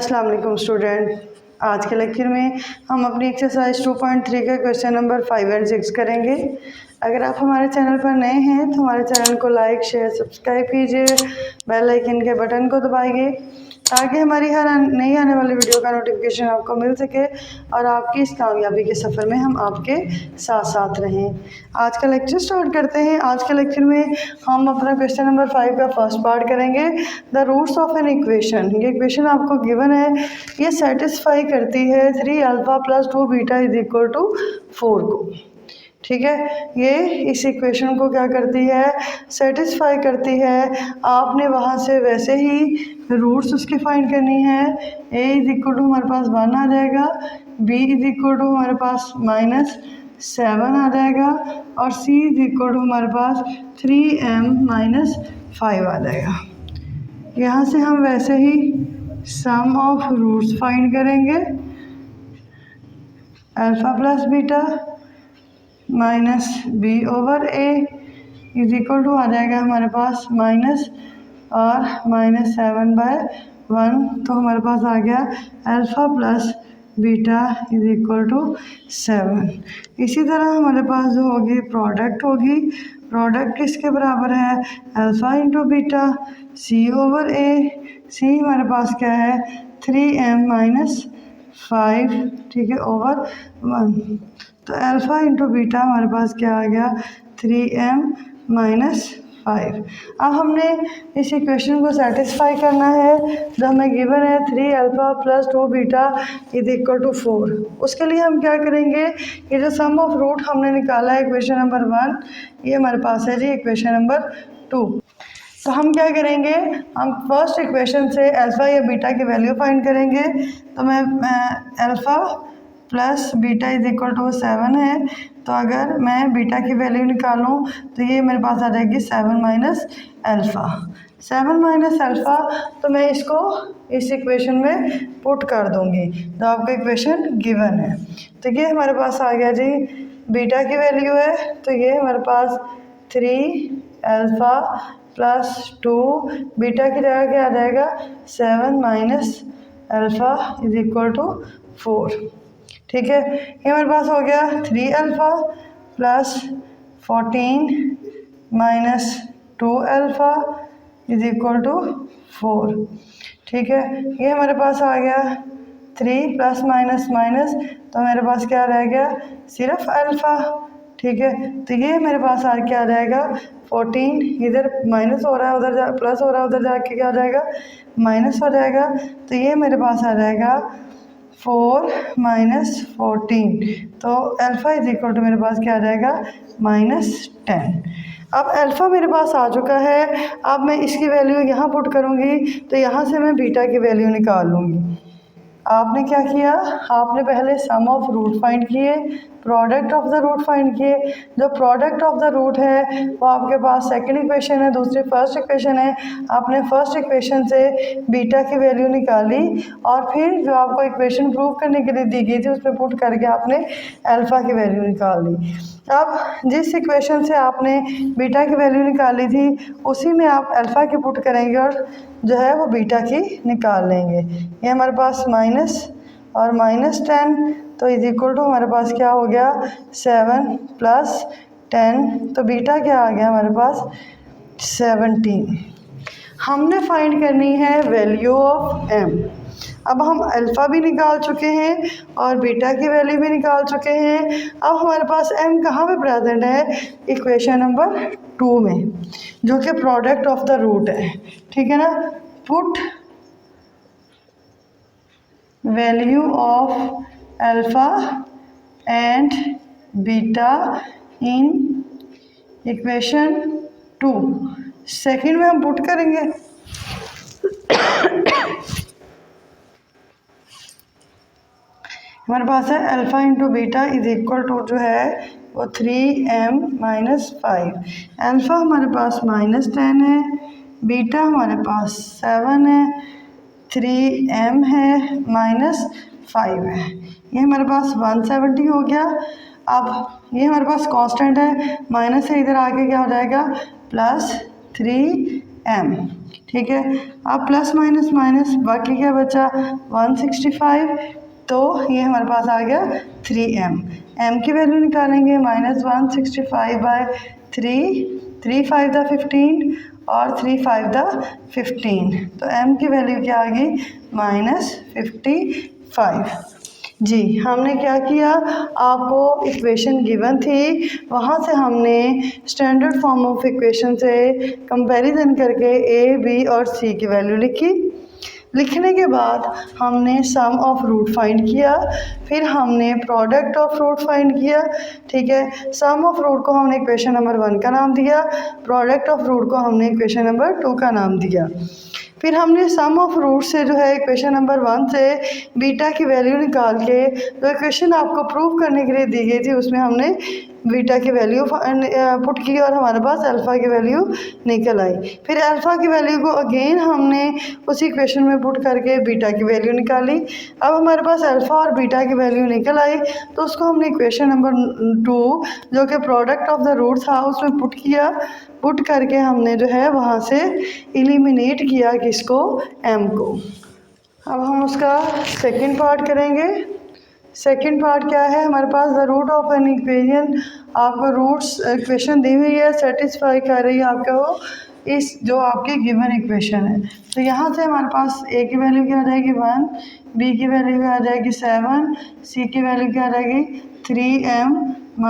अस्सलाम वालेकुम स्टूडेंट। आज के लेक्चर में हम अपनी एक्सरसाइज 2.3 का क्वेश्चन नंबर 5 और 6 करेंगे। अगर आप हमारे चैनल पर नए हैं तो हमारे चैनल को लाइक शेयर सब्सक्राइब कीजिए, बेल आइकन के बटन को दबाइए ताकि हमारी हर नई आने वाली वीडियो का नोटिफिकेशन आपको मिल सके और आपकी इस कामयाबी के सफ़र में हम आपके साथ साथ रहें। आज का लेक्चर स्टार्ट करते हैं। आज के लेक्चर में हम अपना क्वेश्चन नंबर 5 का फर्स्ट पार्ट करेंगे, the roots of an equation. ये इक्वेशन आपको गिवन है, ये सेटिस्फाई करती है 3 alpha plus 2 beta is equal to 4 को। ठीक है, ये इस इक्वेशन को क्या करती है, सेटिस्फाई करती है। आपने वहाँ से वैसे ही रूट्स उसके फाइंड करनी है। a इज इक्वल टू हमारे पास 1 आ जाएगा, b इज इक्वल टू हमारे पास -7 आ जाएगा और c इज इक्वल टू हमारे पास 3m -5 आ जाएगा। यहाँ से हम वैसे ही सम ऑफ रूट्स फाइंड करेंगे। Alpha plus beta minus b over a is equal to आ जाएगा हमारे पास माइनस और -7/1, तो हमारे पास आ गया alpha plus beta is equal to 7। इसी तरह हमारे पास जो होगी प्रोडक्ट होगी, प्रोडक्ट किसके बराबर है, अल्फ़ा इंटू बीटा सी ओवर ए। सी हमारे पास क्या है 3m -5, ठीक है, ओवर 1। तो अल्फ़ा इंटू बीटा हमारे पास क्या आ गया 3m -5। अब हमने इस इक्वेशन को सेटिस्फाई करना है जो हमें गिवन है 3 alpha plus 2 beta is equal to 4। उसके लिए हम क्या करेंगे, ये जो सम ऑफ रूट हमने निकाला है इक्वेशन नंबर 1, ये हमारे पास है जी इक्वेशन नंबर 2। तो हम क्या करेंगे, हम फर्स्ट इक्वेशन से अल्फ़ा या बीटा की वैल्यू फाइंड करेंगे। तो मैं alpha plus beta is equal to 7 है, तो अगर मैं बीटा की वैल्यू निकालूं तो ये मेरे पास आ जाएगी 7 माइनस अल्फ़ा। 7 माइनस अल्फ़ा, तो मैं इसको इस इक्वेशन में पुट कर दूंगी तो आपका इक्वेशन गिवन है। तो ये हमारे पास आ गया जी, बीटा की वैल्यू है तो ये हमारे पास 3 अल्फ़ा प्लस 2, बीटा की जगह क्या आ जाएगा 7 minus alpha is equal to 4। ठीक है, ये हमारे पास हो गया 3 alpha plus 14 minus 2 alpha is equal to 4। ठीक है, ये हमारे पास आ गया 3 प्लस माइनस माइनस, तो मेरे पास क्या रह गया सिर्फ अल्फ़ा। ठीक है, तो ये मेरे पास क्या आ जाएगा 14, इधर माइनस हो रहा है उधर प्लस हो रहा है, उधर जाके क्या आ जाएगा माइनस हो जाएगा। तो ये मेरे पास आ जाएगा 4 माइनस 14, तो अल्फ़ा इज इक्वल टू मेरे पास क्या आ जाएगा -10। अब अल्फ़ा मेरे पास आ चुका है, अब मैं इसकी वैल्यू यहाँ पुट करूँगी तो यहाँ से मैं बीटा की वैल्यू निकाल लूँगी। आपने क्या किया, आपने पहले सम ऑफ रूट फाइंड किए, product of the root find किए। जो प्रोडक्ट ऑफ द रूट है वो आपके पास सेकंड इक्वेशन है, दूसरी फर्स्ट इक्वेशन है। आपने फर्स्ट इक्वेशन से बीटा की वैल्यू निकाली और फिर जो आपको इक्वेशन प्रूव करने के लिए दी गई थी उसमें पुट करके आपने अल्फ़ा की वैल्यू निकाल ली। अब जिस इक्वेशन से आपने बीटा की वैल्यू निकाली थी उसी में आप अल्फ़ा की पुट करेंगे और जो है वो बीटा की निकाल लेंगे। ये हमारे पास माइनस और -10, तो इज इक्वल टू हमारे पास क्या हो गया 7 प्लस 10, तो बीटा क्या आ गया हमारे पास 17। हमने फाइंड करनी है वैल्यू ऑफ m। अब हम अल्फ़ा भी निकाल चुके हैं और बीटा की वैल्यू भी निकाल चुके हैं। अब हमारे पास m कहाँ पे प्रेजेंट है, इक्वेशन नंबर 2 में, जो कि प्रोडक्ट ऑफ द रूट है। ठीक है ना, put value of alpha and beta in equation 2। Second में हम पुट करेंगे हमारे पास है alpha into beta is equal to जो है वो 3m -5। अल्फ़ा हमारे पास -10 है, बीटा हमारे पास 7 है, 3m है -5 है। ये हमारे पास 170 हो गया। अब ये हमारे पास कांस्टेंट है, माइनस से इधर आके क्या हो जाएगा +3m। ठीक है। अब प्लस माइनस माइनस, बाकी क्या बचा 165, तो ये हमारे पास आ गया 3m। m की वैल्यू निकालेंगे, -165/3, 3 5 दा 15 और 3 5 दा 15, तो m की वैल्यू क्या आ गई -55। जी, हमने क्या किया, आपको इक्वेशन गिवन थी, वहाँ से हमने स्टैंडर्ड फॉर्म ऑफ इक्वेशन से कंपैरिजन करके a, b और c की वैल्यू लिखी। लिखने के बाद हमने सम ऑफ रूट फाइंड किया, फिर हमने प्रोडक्ट ऑफ रूट फाइंड किया। ठीक है, सम ऑफ रूट को हमने इक्वेशन नंबर 1 का नाम दिया, प्रोडक्ट ऑफ रूट को हमने इक्वेशन नंबर 2 का नाम दिया। फिर हमने सम ऑफ रूट से जो है इक्वेशन नंबर 1 से बीटा की वैल्यू निकाल के, जो इक्वेशन आपको प्रूव करने के लिए दी गई थी उसमें हमने बीटा की वैल्यू पुट की और हमारे पास अल्फ़ा की वैल्यू निकल आई। फिर अल्फ़ा की वैल्यू को अगेन हमने उसी इक्वेशन में पुट करके बीटा की वैल्यू निकाली। अब हमारे पास अल्फ़ा और बीटा की वैल्यू निकल आई, तो उसको हमने इक्वेशन नंबर 2 जो कि प्रोडक्ट ऑफ द रूट था उसमें पुट किया। पुट करके हमने जो है वहाँ से एलिमिनेट किया किसको, m को। अब हम उसका सेकंड पार्ट करेंगे। सेकंड पार्ट क्या है, हमारे पास the root of an equation, आपको रूट्स इक्वेशन दी हुई है, सेटिस्फाई कर रही है आपका वो इस जो आपकी गिवन इक्वेशन है। तो यहाँ से हमारे पास a की वैल्यू क्या आ जाएगी 1, b की वैल्यू क्या आ जाएगी 7, c की वैल्यू क्या आ जाएगी 3m -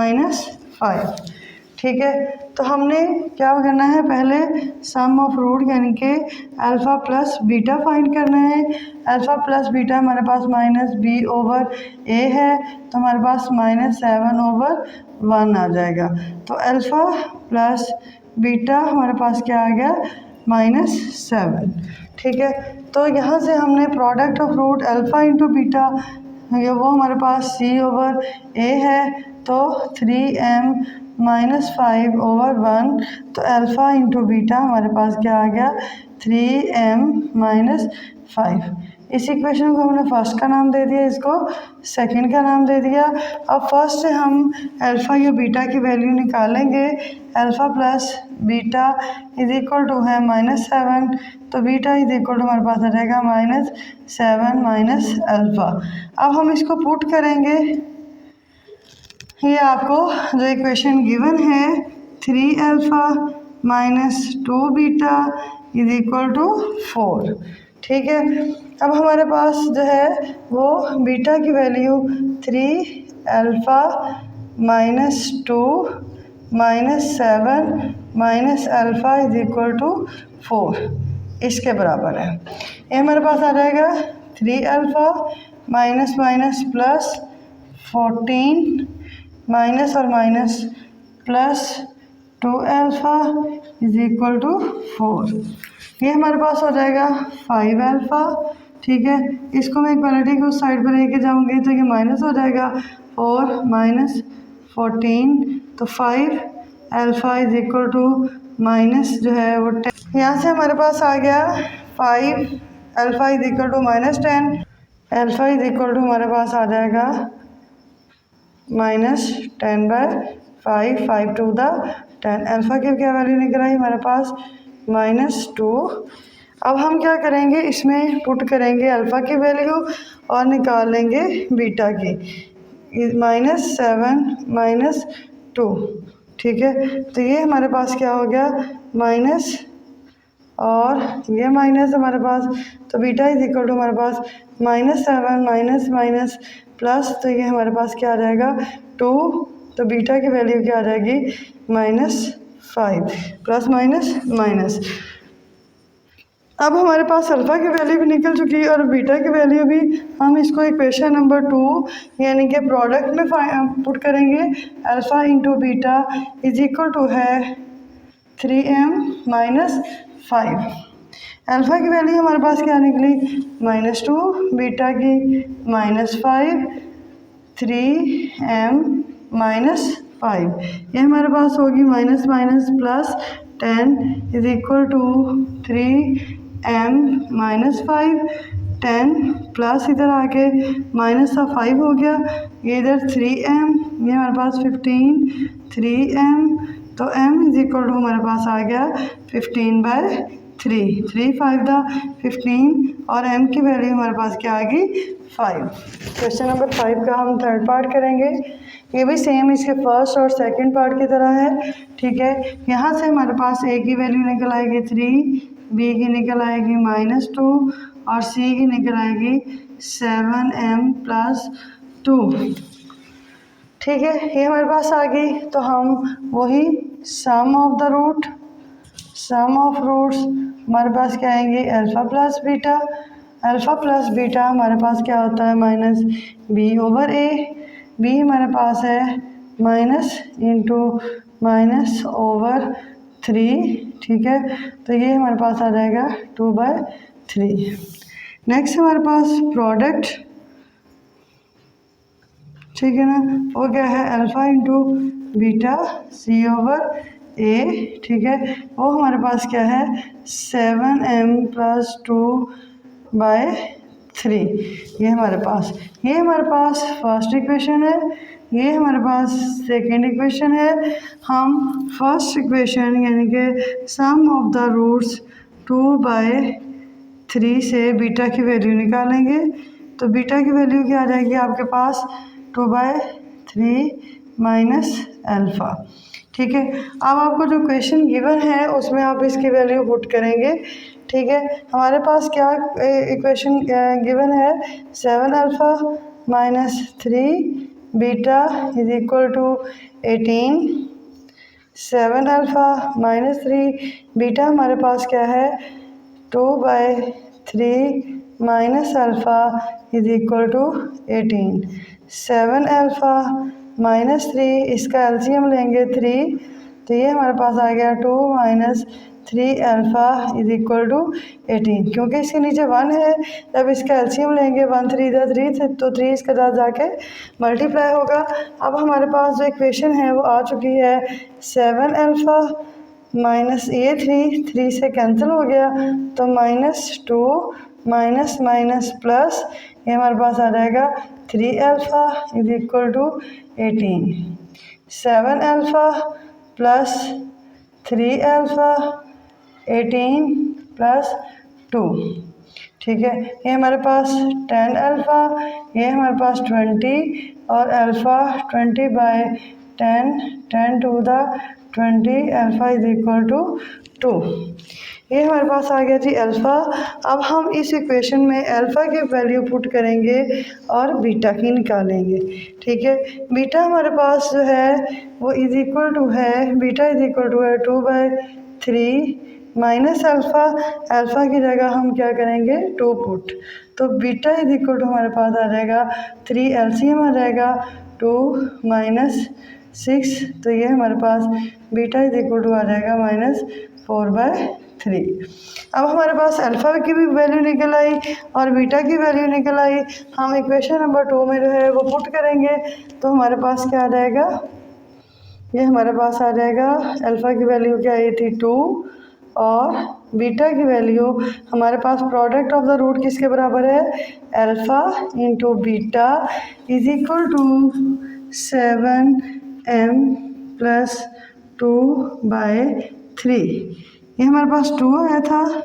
5। ठीक है, तो हमने क्या करना है, पहले सम ऑफ रूट यानी कि अल्फ़ा प्लस बीटा फाइंड करना है। अल्फ़ा प्लस बीटा हमारे पास -b/a है, तो हमारे पास -7/1 आ जाएगा। तो अल्फ़ा प्लस बीटा हमारे पास क्या आ गया -7। ठीक है, तो यहाँ से हमने product of root alpha into beta, ये वो हमारे पास c/a है, तो 3m - 5/1, तो अल्फ़ा इंटू बीटा हमारे पास क्या आ गया 3m - 5। इस इक्वेशन को हमने फर्स्ट का नाम दे दिया, इसको सेकंड का नाम दे दिया। अब फर्स्ट से हम अल्फ़ा या बीटा की वैल्यू निकालेंगे। Alpha plus beta is equal to है -7, तो बीटा इज इक्वल टू हमारे पास आ जाएगा -7 - अल्फ़ा। अब हम इसको पुट करेंगे, ये आपको जो इक्वेशन गिवन है 3 alpha - 2 beta is equal to 4। ठीक है, अब हमारे पास जो है वो बीटा की value 3 alpha - 2 - 7 - alpha is equal to 4, इसके बराबर है। ये हमारे पास आ जाएगा 3 alpha minus minus plus 14 minus और minus plus 2 alpha is equal to 4। ये हमारे पास हो जाएगा 5 अल्फ़ा। ठीक है, इसको मैं इक्वालिटी को उस साइड पर लेके जाऊंगी तो ये माइनस हो जाएगा 4 माइनस 14, तो 5 alpha is equal to minus जो है वो 10। यहाँ से हमारे पास आ गया 5 alpha is equal to -10, alpha is equal to हमारे पास आ जाएगा -10/5, 5 टू द 10। अल्फ़ा की क्या वैल्यू निकल आई हमारे पास -2। अब हम क्या करेंगे, इसमें पुट करेंगे अल्फ़ा की वैल्यू और निकाल लेंगे बीटा की, -7 - 2। ठीक है, तो ये हमारे पास क्या हो गया माइनस और ये माइनस हमारे पास, तो बीटा इज इक्वल टू हमारे पास -7 माइनस माइनस प्लस, तो ये हमारे पास क्या आ जाएगा 2, तो बीटा की वैल्यू क्या आ जाएगी -5 प्लस माइनस माइनस। अब हमारे पास अल्फ़ा की वैल्यू भी निकल चुकी है और बीटा की वैल्यू भी। हम इसको इक्वेशन नंबर 2 यानी कि प्रोडक्ट में पुट करेंगे। Alpha into beta is equal to है 3m - 5। अल्फ़ा की वैल्यू हमारे पास क्या निकली -2, बीटा की -5, 3m - 5। ये हमारे पास होगी minus minus plus 10 is equal to 3m - 5। 10 plus इधर आके माइनस का 5 हो गया, ये इधर 3m, ये हमारे पास 15, 3m, तो m इज इक्वल टू हमारे पास आ गया 15/3। 3 5 दा 15 और m की वैल्यू हमारे पास क्या आ गई 5। क्वेश्चन नंबर 5 का हम थर्ड पार्ट करेंगे। ये भी सेम इसके फर्स्ट और सेकंड पार्ट की तरह है, ठीक है। यहाँ से हमारे पास a की वैल्यू निकल आएगी 3, b की निकल आएगी -2 और c की निकल आएगी 7m + 2, ठीक है। ये हमारे पास आ गई, तो हम वही sum of the root, sum of roots हमारे पास क्या आएंगे alpha plus beta. Alpha plus beta हमारे पास क्या होता है -b/a। b हमारे पास है माइनस इंटू -/3, ठीक है। तो ये हमारे पास आ जाएगा 2/3। नेक्स्ट हमारे पास प्रोडक्ट, ठीक है ना, वो क्या है अल्फ़ा इंटू बीटा c/a, ठीक है। वो हमारे पास क्या है 7m + 2/3। ये हमारे पास फर्स्ट इक्वेशन है, ये हमारे पास सेकेंड इक्वेशन है। हम फर्स्ट इक्वेशन यानी कि सम ऑफ द रूट्स 2/3 से बीटा की वैल्यू निकालेंगे। तो बीटा की वैल्यू क्या आ जाएगी आपके पास 2/3 माइनस अल्फ़ा, ठीक है। अब आपको जो क्वेश्चन गिवन है उसमें आप इसकी वैल्यू पुट करेंगे, ठीक है। हमारे पास क्या इक्वेशन गिवन है 7α - 3 बीटा = 18। 7α - 3 बीटा हमारे पास क्या है 2/3 माइनस अल्फ़ा = 18। 7α - 3 इसका एलसीएम लेंगे 3, तो ये हमारे पास आ गया 2 - 3α = 18। क्योंकि इसके नीचे 1 है, जब इसका एलसीएम लेंगे 1 3 दा 3 तो 3 इसके साथ जाके मल्टीप्लाई होगा। अब हमारे पास जो इक्वेशन है वो आ चुकी है 7α माइनस ये 3 से कैंसिल हो गया, तो -2 माइनस माइनस प्लस, ये हमारे पास आ जाएगा 3α = 18। 7α + 3α 18 + 2, ठीक है। ये हमारे पास 10α, ये हमारे पास 20 और अल्फ़ा 20/10, 10 to the 20, अल्फ़ा = 2। ये हमारे पास आ गया जी अल्फ़ा। अब हम इस इक्वेशन में अल्फ़ा की वैल्यू पुट करेंगे और बीटा की निकालेंगे, ठीक है। बीटा हमारे पास जो है वो बीटा है 2/3 माइनस अल्फ़ा। अल्फ़ा की जगह हम क्या करेंगे 2 पुट, तो बीटा हमारे पास आ जाएगा 3, एलसीएम आ जाएगा 2 - 6, तो ये हमारे पास बीटा आ जाएगा -4/3। अब हमारे पास अल्फ़ा की भी वैल्यू निकल आई और बीटा की वैल्यू निकल आई। हम इक्वेशन नंबर 2 में जो है वो पुट करेंगे, तो हमारे पास क्या आ जाएगा, ये हमारे पास आ जाएगा अल्फ़ा की वैल्यू क्या आई थी 2 और बीटा की वैल्यू हमारे पास प्रोडक्ट ऑफ द रूट किसके बराबर है अल्फ़ा इंटू बीटा = 7m + 2/3। ये हमारे पास 2 आया था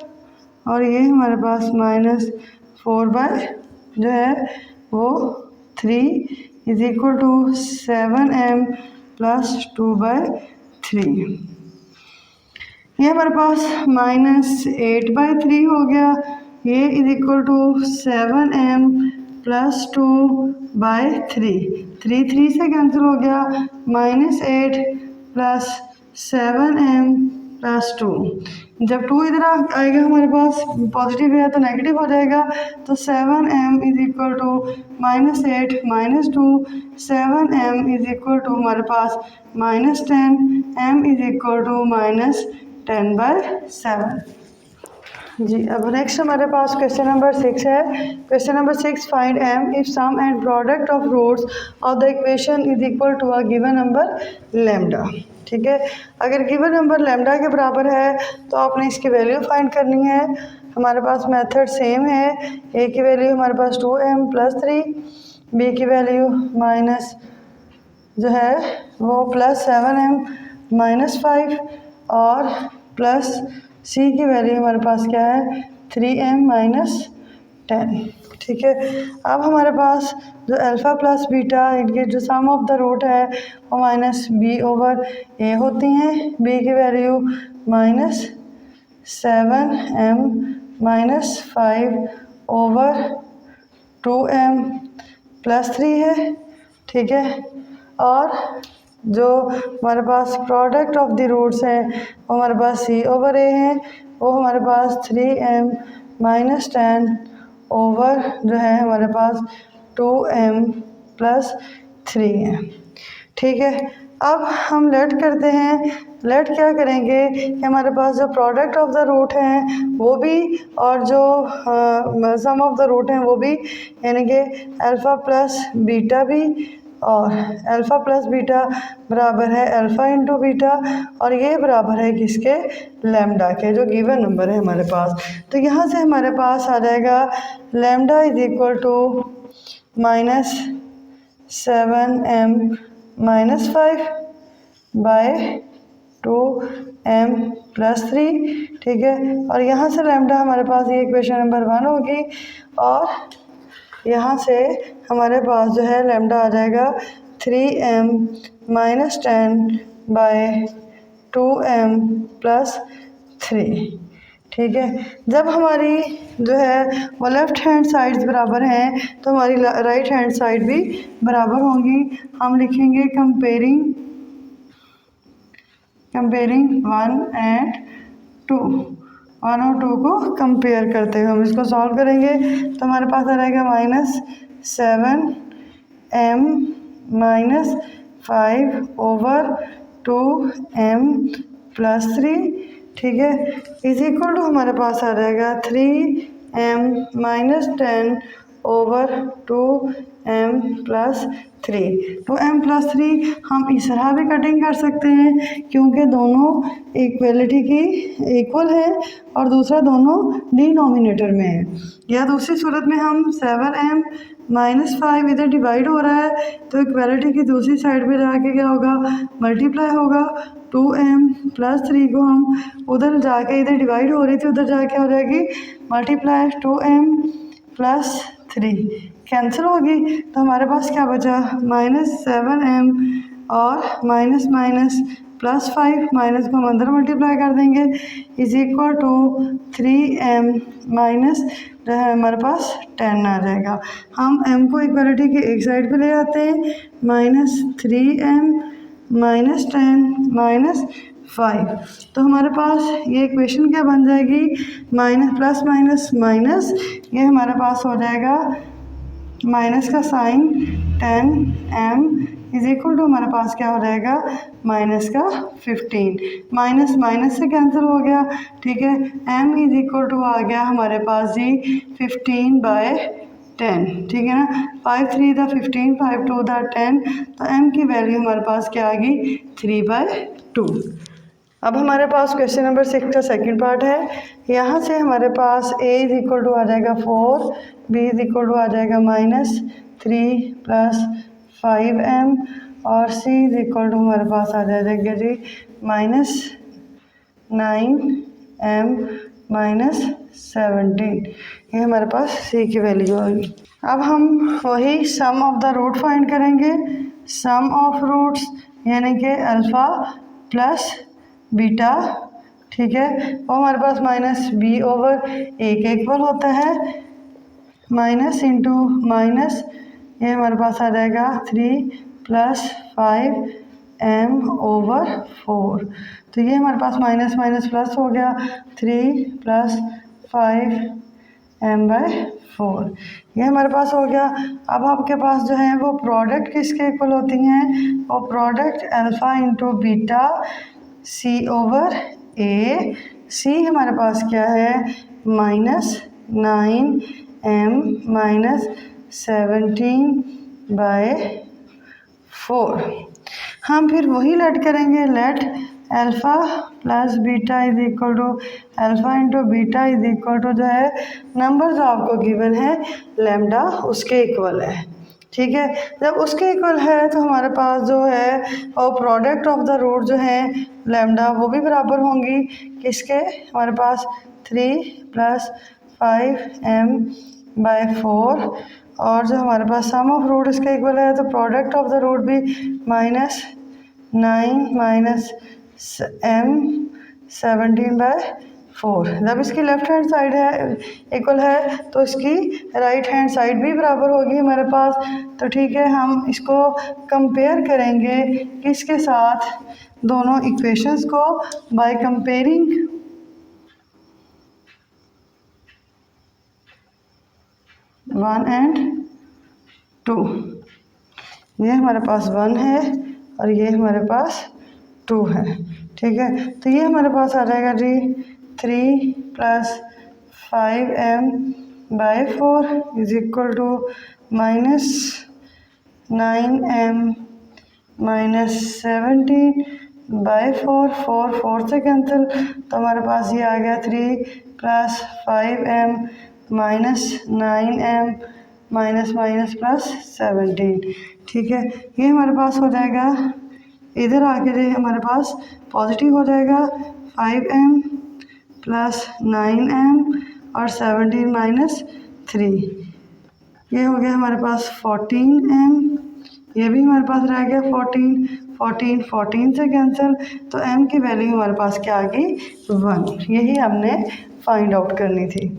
और ये हमारे पास -4 जो है वो 3 = 7m + 2/3। ये हमारे पास -8/3 हो गया, ये = 7m + 2/3। 3 से कैंसिल हो गया, -8 + 7m + 2। जब 2 इधर आएगा हमारे पास पॉजिटिव है तो नेगेटिव हो जाएगा, तो 7m = -8 - 2, 7m = हमारे पास -10, m = -10/7। जी, अब नेक्स्ट हमारे पास क्वेश्चन नंबर 6 है। Question number 6, find m if sum and product of roots of the equation is equal to a given number lambda, ठीक है। अगर गिवन नंबर लैम्डा के बराबर है तो आपने इसकी वैल्यू फाइंड करनी है। हमारे पास मेथड सेम है, a की वैल्यू हमारे पास 2m + 3, b की वैल्यू माइनस जो है वो +7m - 5 और सी की वैल्यू हमारे पास क्या है 3m माइनस 10। ठीक है, अब हमारे पास जो अल्फ़ा प्लस बीटा इनके जो सम ऑफ द रूट है वो माइनस बी ओवर ए होती हैं। बी की value minus 7m minus 5 over 2m plus 3 है। ठीक है, और जो हमारे पास प्रोडक्ट ऑफ द रूट्स हैं वो हमारे पास सी ओवर ए है, वो हमारे पास 3m माइनस 10 ओवर जो है हमारे पास 2m प्लस 3 है। ठीक है, अब हम लेट करते हैं। लेट क्या करेंगे कि हमारे पास जो प्रोडक्ट ऑफ द रूट हैं वो भी और जो सम ऑफ द रूट हैं वो भी, यानी कि अल्फ़ा प्लस बीटा भी, और अल्फ़ा प्लस बीटा बराबर है अल्फ़ा इंटू बीटा, और ये बराबर है किसके, लैम्डा के, जो गिवन नंबर है हमारे पास। तो यहाँ से हमारे पास आ जाएगा lambda is equal to minus 7m minus 5 by 2m plus 3। ठीक है, और यहाँ से लैम्डा हमारे पास ये इक्वेशन नंबर 1 होगी, और यहाँ से हमारे पास जो है लैम्डा आ जाएगा 3m minus 10 bye 2m plus 3। ठीक है, जब हमारी जो है वो लेफ़्ट हैंड साइड्स बराबर हैं तो हमारी राइट हैंड साइड भी बराबर होंगी। हम लिखेंगे कंपेयरिंग 1 एंड 2, 1 और 2 को कंपेयर करते हुए हम इसको सॉल्व करेंगे। तो हमारे पास आ जाएगा minus 7m minus 5 over 2m plus 3। ठीक है, इज इक्वल टू हमारे पास आ जाएगा 3m minus 10 over 2m plus 3। 2m plus 3 हम इस तरह भी कटिंग कर सकते हैं क्योंकि दोनों इक्वलिटी की इक्वल है, और दूसरा दोनों डिनोमिनेटर में है। या दूसरी सूरत में हम 7m माइनस 5 इधर डिवाइड हो रहा है तो इक्वलिटी की दूसरी साइड पे जाके क्या होगा, मल्टीप्लाई होगा। 2m प्लस 3 को हम उधर जाके, इधर डिवाइड हो रही थी उधर जाके हो जाएगी मल्टीप्लाई 2m प्लस 3 कैंसिल होगी। तो हमारे पास क्या बचा, माइनस 7m और माइनस माइनस प्लस 5, माइनस को हम अंदर मल्टीप्लाई कर देंगे, is equal to 3m minus जो है हमारे पास 10 आ जाएगा। हम m को इक्वलिटी के एक साइड पे ले आते हैं, माइनस 3m माइनस 10 माइनस 5। तो हमारे पास ये इक्वेशन क्या बन जाएगी, माइनस प्लस माइनस माइनस, ये हमारे पास हो जाएगा माइनस का sign 10m is equal to हमारे पास क्या हो जाएगा, माइनस का 15। माइनस माइनस से कैंसिल हो गया। ठीक है, m इज इक्वल टू आ गया हमारे पास जी 15 बाय 10। ठीक है ना, 5 3 दा 15, 5 2 दा 10, तो m की वैल्यू हमारे पास क्या आ गई 3/2। अब हमारे पास क्वेश्चन नंबर 6 का सेकंड पार्ट है। यहाँ से हमारे पास a इज इक्वल टू आ जाएगा 4, b इज इक्वल टू आ जाएगा माइनस 3 प्लस 5m, और c इज इक्वल टू हमारे पास आ जाएगा जी माइनस 9m माइनस 17। ये हमारे पास c की वैल्यू होगी। अब हम वही sum of the root find करेंगे। सम ऑफ रूट्स यानी कि अल्फ़ा प्लस बीटा, ठीक है, वो हमारे पास माइनस बी ओवर ए के इक्वल होता है, माइनस इंटू माइनस, ये हमारे पास आ जाएगा 3 प्लस 5m ओवर 4। तो ये हमारे पास माइनस माइनस प्लस हो गया, 3 प्लस 5m/4, ये हमारे पास हो गया। अब आपके पास जो है वो प्रोडक्ट किसके इक्वल होती हैं, वो प्रोडक्ट अल्फ़ा इंटू बीटा सी ओवर ए। सी हमारे पास क्या है, माइनस 9m माइनस 17/4। हम फिर वही लेट करेंगे, let alpha plus beta is equal to alpha into beta is equal to जो है नंबर जो आपको गिवन है लैम्डा उसके इक्वल है। ठीक है। जब उसके इक्वल है तो हमारे पास जो है और प्रोडक्ट ऑफ द रूट जो है लैम्डा वो भी बराबर होंगी किसके, हमारे पास 3 + 5m/4 और जो हमारे पास सम ऑफ रूट इसके इक्वल है तो प्रोडक्ट ऑफ द रूट भी -9 -m17/4। जब इसकी लेफ्ट हैंड साइड है इक्वल है तो इसकी राइट हैंड साइड भी बराबर होगी हमारे पास। तो ठीक है, हम इसको कंपेयर करेंगे किसके साथ, दोनों इक्वेशंस को बाय कंपेयरिंग 1 और 2। ये हमारे पास 1 है और ये हमारे पास 2 है। ठीक है, तो ये हमारे पास आ जाएगा जी 3 + 5m/4 = -9m-17/4। 4 से कैंसिल तो हमारे पास ये आ गया 3 + 5m -9m -17। ठीक है, ये हमारे पास हो जाएगा, इधर आके जो हमारे पास पॉजिटिव हो जाएगा 5m + 9m और 17 - 3। ये हो गया हमारे पास 14m, ये भी हमारे पास रह गया 14 से कैंसिल तो m की वैल्यू हमारे पास क्या आ गई 1। यही हमने फाइंड आउट करनी थी।